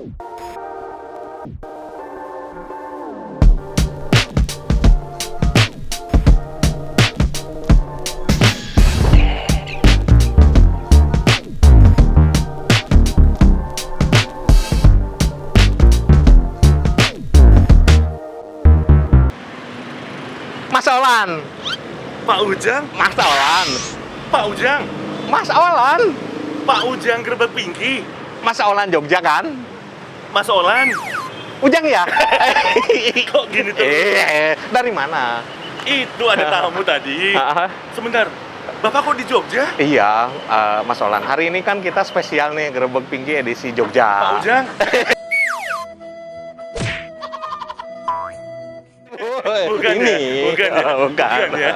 Mas Olan. Pak Ujang? Mas Olan. Pak Ujang? Mas Olan. Pak Ujang Gerbek Pinky? Mas Olan Jogja kan? Mas Olan? Ujang ya? Kok gini tuh? Dari mana? Itu ada tamu tadi. Sebentar, Bapak kok di Jogja? Iya, Mas Olan. Hari ini kan kita spesial nih, Gerbek Pinky edisi Jogja. Pak Ujang? Bukan ini. ya? Bukan ya? Bukan. Bukan ya?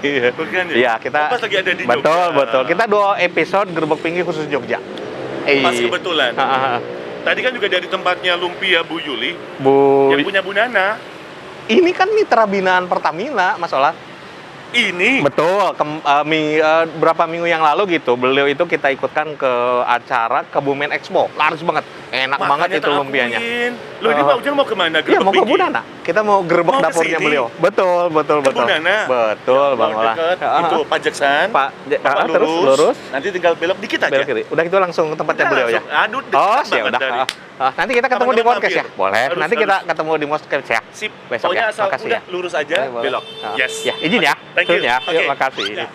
Iya. Bukan ya? Iya, kita Oh, pas lagi ada di betul, Jogja. betul. Kita 2 episode Gerbek Pinky khusus Jogja. Pas kebetulan. Ah. Tadi kan juga dari tempatnya Lumpia Bu Yuli, Bu, yang punya Bu Nana. ini kan mitra binaan Pertamina, Mas Olan. Ini? Betul, berapa minggu yang lalu gitu, beliau itu kita ikutkan ke acara Kebumen Expo. Laris banget, enak banget itu lumpianya. Loh, ini Pak Ujang mau kemana? Iya, mau ke Pinky? Bu Nana. Kita mau gerbek Mau dapurnya kesini? beliau. Betul, betul, Ke Bu betul. Nana? Betul, Bang Mau Olan. deket, itu Pajaksan. Bapak Terus lurus. Nanti tinggal belok dikit aja. Belok kiri. Udah itu langsung ke tempatnya Nah, beliau ya. langsung. Aduh, Oh, dekat ya banget udah. dari. Nanti kita ketemu di Teman-teman podcast ya. mampir. Boleh. Harus, Nanti kita harus. ketemu di podcast ya. Sip. Besok Pokoknya ya. asal Makasih udah ya. lurus aja, Boleh. belok. Yes. Ya, izin ya. Thank you. Turun ya. Oke. Yuk, makasih. Ya.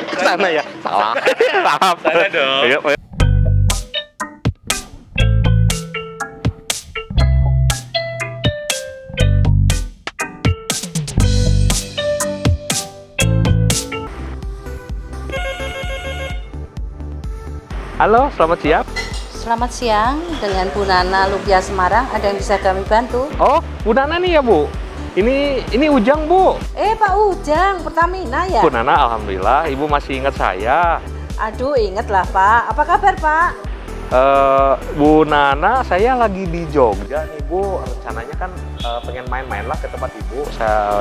Ke sana ya. Salah. Maaf. Sana dong. Yuk, yuk. Halo, selamat siang. Selamat siang, dengan Bu Nana Lumpia Semarang, ada yang bisa kami bantu? Oh, Bu Nana nih ya, Bu. Ini Ujang, Bu. Pak Ujang, Pertamina ya? Bu Nana, alhamdulillah, Ibu masih ingat saya. Aduh, inget lah Pak. Apa kabar Pak? Bu Nana, saya lagi di Jogja nih, Bu. Rencananya kan pengen main-main lah ke tempat Ibu.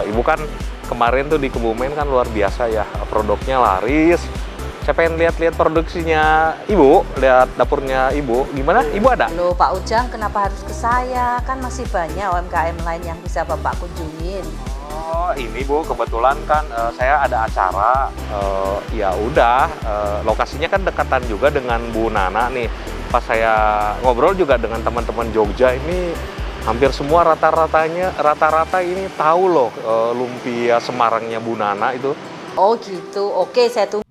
Ibu kan kemarin tuh di Kebumen kan luar biasa ya, produknya laris. Saya pengen lihat-lihat produksinya Ibu, lihat dapurnya Ibu. Gimana? Ibu ada? Loh Pak Ujang, kenapa harus ke saya? Kan masih banyak UMKM lain yang bisa Bapak kunjungin. Oh, ini Bu, kebetulan kan saya ada acara. Ya udah, lokasinya kan dekatan juga dengan Bu Nana nih. Pas saya ngobrol juga dengan teman-teman Jogja ini, hampir semua rata-rata ini tahu loh lumpia Semarangnya Bu Nana itu. Oh gitu, oke saya tunggu.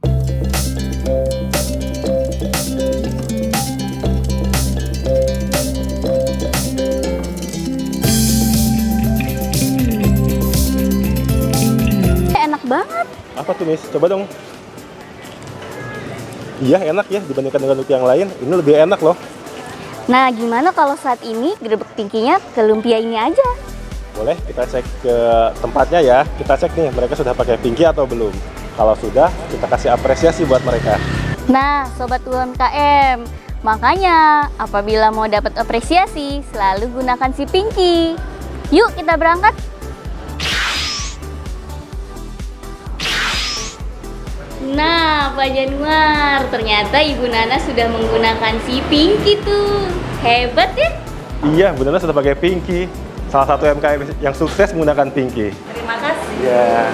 Enak banget. Apa tuh, Miss? Coba dong. Iya, enak ya dibandingkan dengan lumpia yang lain. Ini lebih enak loh. Nah, gimana kalau saat ini Gerbek Pinky-nya ke lumpia ini aja? Boleh kita cek ke tempatnya ya. Kita cek nih mereka sudah pakai pinky atau belum. Kalau sudah, kita kasih apresiasi buat mereka. Nah, Sobat UMKM, makanya apabila mau dapat apresiasi, selalu gunakan si Pinky. Yuk kita berangkat. Nah, Pak Januar, ternyata Ibu Nana sudah menggunakan si Pinky tuh. Hebat ya? Iya, benar sudah pakai pinky. Salah satu UMKM yang sukses menggunakan pinky. Terima kasih. Ya.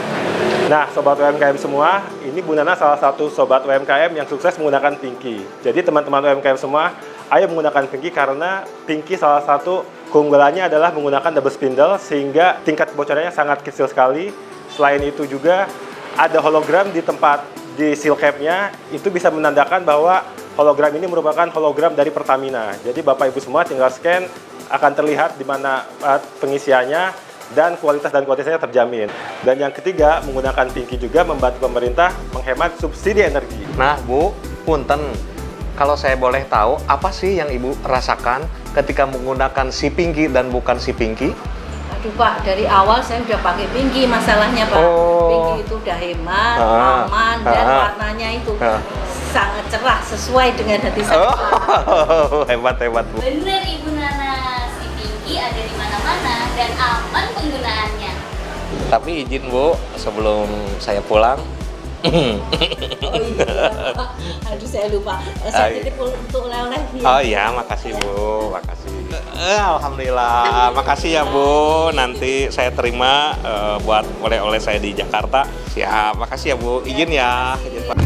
Nah, Sobat UMKM semua, ini Bu Nana salah satu Sobat UMKM yang sukses menggunakan pinky. Jadi teman-teman UMKM semua, ayo menggunakan pinky karena pinky salah satu keunggulannya adalah menggunakan double spindle sehingga tingkat bocorannya sangat kecil sekali. Selain itu juga ada hologram di seal cap-nya, itu bisa menandakan bahwa hologram ini merupakan hologram dari Pertamina. Jadi Bapak Ibu semua tinggal scan, akan terlihat di mana pengisiannya dan kualitasnya terjamin. Dan yang ketiga, menggunakan pinky juga membantu pemerintah menghemat subsidi energi. Nah, Bu, punten. Kalau saya boleh tahu, apa sih yang Ibu rasakan ketika menggunakan si pinky dan bukan si pinky? Aduh Pak, dari awal saya udah pakai pinky masalahnya Pak. Oh. Pinky itu udah hemat, aman, dan warnanya itu sangat cerah sesuai dengan hati saya. Oh, hebat, Bu. Bener Ibu Nana, si Pinky ada di mana-mana dan aman penggunaannya. Tapi izin Bu, sebelum saya pulang, Oh iya, aduh saya lupa. Saya titip untuk oleh-oleh. Oh iya, makasih Bu, makasih. Alhamdulillah, makasih ya Bu. Nanti saya terima buat oleh-oleh saya di Jakarta. Siap, makasih ya Bu. Izin ya. Izin, Pak.